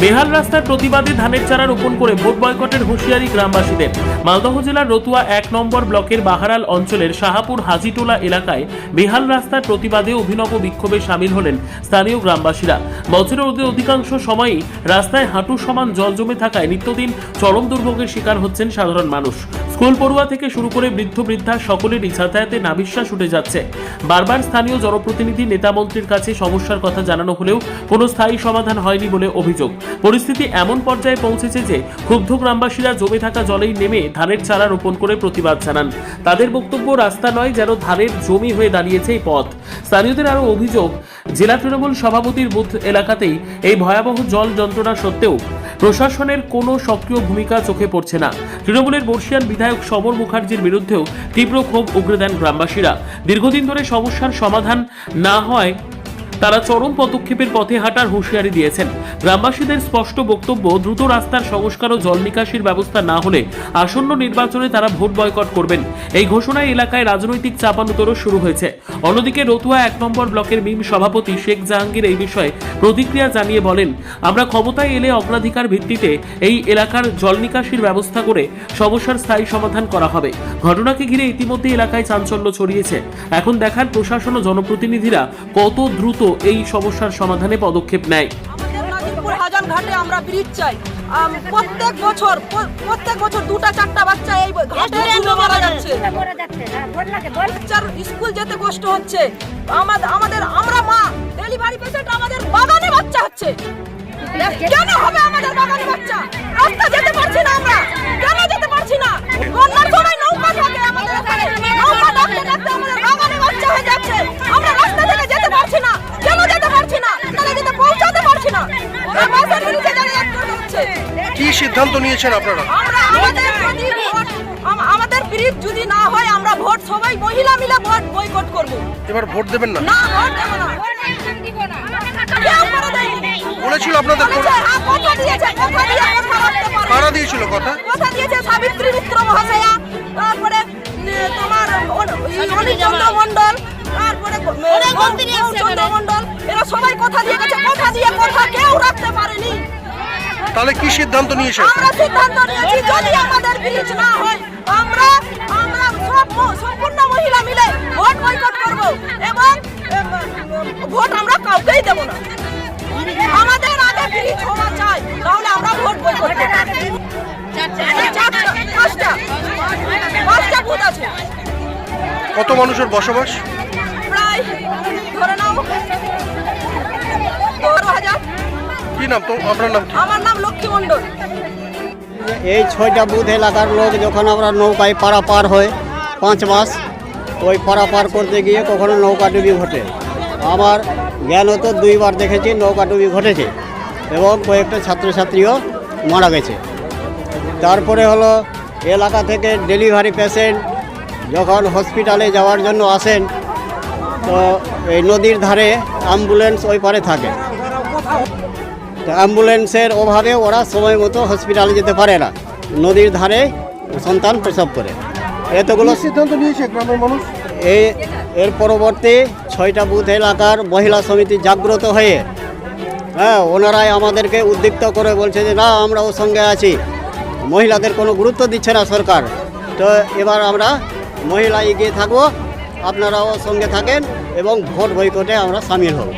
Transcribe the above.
বেহাল রাস্তার প্রতিবাদে ধানের চারা রোপণ করে ভোট বয়কটের হুঁশিয়ারি গ্রামবাসীদের। মালদহ জেলার রতুয়া 1 নম্বর ব্লকের বাহারাল অঞ্চলের শাহাপুর হাজিটোলা এলাকায় বেহাল রাস্তার প্রতিবাদে অভিনব বিক্ষোভে সামিল হলেন স্থানীয় গ্রামবাসীরা। বছরের অধিকাংশ সময়ই রাস্তায় হাঁটু সমান জল জমে থাকায় নিত্যদিন চরম দুর্ভোগের শিকার হচ্ছেন সাধারণ মানুষ। স্কুল পড়ুয়া থেকে শুরু করে বৃদ্ধ বৃদ্ধা সকলেরই যাতায়াতে নাভিশ্বাস উঠে যাচ্ছে। বারবার স্থানীয় জনপ্রতিনিধি নেতা মন্ত্রীর কাছে সমস্যার কথা জানানো হলেও কোনো স্থায়ী সমাধান হয়নি বলে অভিযোগ। পরিস্থিতি এমন পর্যায়ে পৌঁছেছে যে ক্ষুব্ধ গ্রামবাসীরা জমে থাকা জলেই নেমে ধানের চারা রোপণ করে প্রতিবাদ জানান। তাদের বক্তব্য, রাস্তা নয় যেন ধানের জমি হয়ে দাঁড়িয়েছে এই পথ। স্থানীয়দের আরও অভিযোগ, জেলা তৃণমূল সভাপতির বুথ এলাকাতেই এই ভয়াবহ জল যন্ত্রণা সত্ত্বেও প্রশাসনের কোনো সক্রিয় ভূমিকা চোখে পড়ছে না। তৃণমূলের বর্ষিয়ান বিধায়ক সমর মুখার্জির বিরুদ্ধেও তীব্র ক্ষোভ উগরে দেন গ্রামবাসীরা। দীর্ঘদিন ধরে সমস্যার সমাধান না হয় তারা চরম পদক্ষেপের পথে হাঁটার হুঁশিয়ারি দিয়েছেন। গ্রামবাসীদের স্পষ্ট বক্তব্য, দ্রুত রাস্তার সংস্কার ও জল নিকাশির ব্যবস্থা না হলে আসন্ন নির্বাচনে তারা ভোট বয়কট করবেন। এই ঘোষণায় এলাকায় রাজনৈতিক চাপানুতরও শুরু হয়েছে। অন্যদিকে রতুয়া 1 নম্বর ব্লকের মিম সভাপতি শেখ জাহাঙ্গীর এই বিষয়ে প্রতিক্রিয়া জানিয়ে বলেন, আমরা ক্ষমতায় এলে অগ্রাধিকার ভিত্তিতে এই এলাকার জল নিকাশির ব্যবস্থা করে সমস্যার স্থায়ী সমাধান করা হবে। ঘটনাকে ঘিরে ইতিমধ্যে এলাকায় চাঞ্চল্য ছড়িয়েছে। এখন দেখার প্রশাসন ও জনপ্রতিনিধিরা কত দ্রুত এই সমস্যার সমাধানে পদক্ষেপ নেয়। হাজান ঘাটে আমরা ব্রিজ চাই। প্রত্যেক বছর 2-4টা বাচ্চা এই ঘাটে ডুবে মারা যাচ্ছে। বাচ্চার স্কুল যেতে কষ্ট হচ্ছে। আমরা মা ডেলিভারি পেশেন্ট, আমাদের বাগানে বাচ্চা হচ্ছে। কেন হবে আমাদের বাগানে বাচ্চা? রাস্তা যেতে পারছি না আমরা। কেন যেতে পারছি না? বন্যার সময় নৌকা থাকে আমাদের এখানে। নৌকা ডাকতে ডাকতে আমাদের বাগানে বাচ্চা হয়ে যাচ্ছে। আমরা রাস্তা থেকে যেতে পারছি না। কেন যেতে পারছি না? তাহলে যেতে পৌঁছাতে পারছি না। বাসের নিচে দাঁড়িয়ে করতে হচ্ছে। কি সিদ্ধান্ত নিয়েছেন আপনারা? আমাদের ব্রিজ যদি না হয় আমরা ভোট সবাই মহিলা মিলে ভোট বয়কট করব। এবার ভোট দেবেন না? না, ভোট দেব না। কেউ করে দেয়নি। বলেছিল আপনাদের কথা দিয়েছে, কথা দিয়ে কথা রাখতে পারে। কারা দিয়েছিল কথা? কথা দিয়েছে সাবিত্রী মিত্র মহাশয়া, তারপরে তোমার অনিচন্দ্র মণ্ডল, তারপরে চন্দ্র মণ্ডল, এরা সবাই কথা দিয়ে গেছে। কথা দিয়ে কথা কেউ রাখতে পারেনি। তাহলে কি সিদ্ধান্ত নিয়েছেন? আমরা সিদ্ধান্ত নিয়েছি, যদি আমাদের ব্রিজ না হয় আমরা সম্পূর্ণ মহিলা মিলে ভোট বয়কট করব এবং ভোট আমরা কাউকেই দেব না। আমাদের আগে ব্রিজ হওয়া চাই, তাহলে আমরা ভোট বয়কট করব। 5টা বুথ আছে। কত মানুষের বসবাস? প্রায় ধরে নাও 12,000। কি নাম তো আপনার? নাম কি? আমার নাম লক্ষ্মী মণ্ডল। এই 6টা বুথ এলাকার লোক যখন আমরা নৌকায় পারাপার হয় 5 মাস, ওই পারাপার করতে গিয়ে কখনো নৌকাডুবি ঘটে। আমার জ্ঞানত 2বার দেখেছি নৌকাডুবি ঘটেছে এবং কয়েকটা ছাত্রছাত্রীও মারা গেছে। তারপরে হলো এলাকা থেকে ডেলিভারি পেশেন্ট যখন হসপিটালে যাওয়ার জন্য আসেন, তো এই নদীর ধারে অ্যাম্বুলেন্স ওই পারে থাকে। তো অ্যাম্বুলেন্সের অভাবে ওরা সময় মতো হসপিটালে যেতে পারে না, নদীর ধারে সন্তান প্রসব করে। এতগুলো সিদ্ধান্ত নিয়েছে গ্রামের মানুষ। এর পরবর্তী 6টা বুথ এলাকার মহিলা সমিতি জাগ্রত হয়ে ওনারাই আমাদেরকে উদ্দীপ্ত করে বলছে যে না, আমরা ওর সঙ্গে আছি। মহিলাদের কোনো গুরুত্ব দিচ্ছে না সরকার। তো এবার আমরা মহিলা এগিয়ে থাকবো, আপনারাও সঙ্গে থাকেন এবং ভোট বয়কটে আমরা সামিল হব।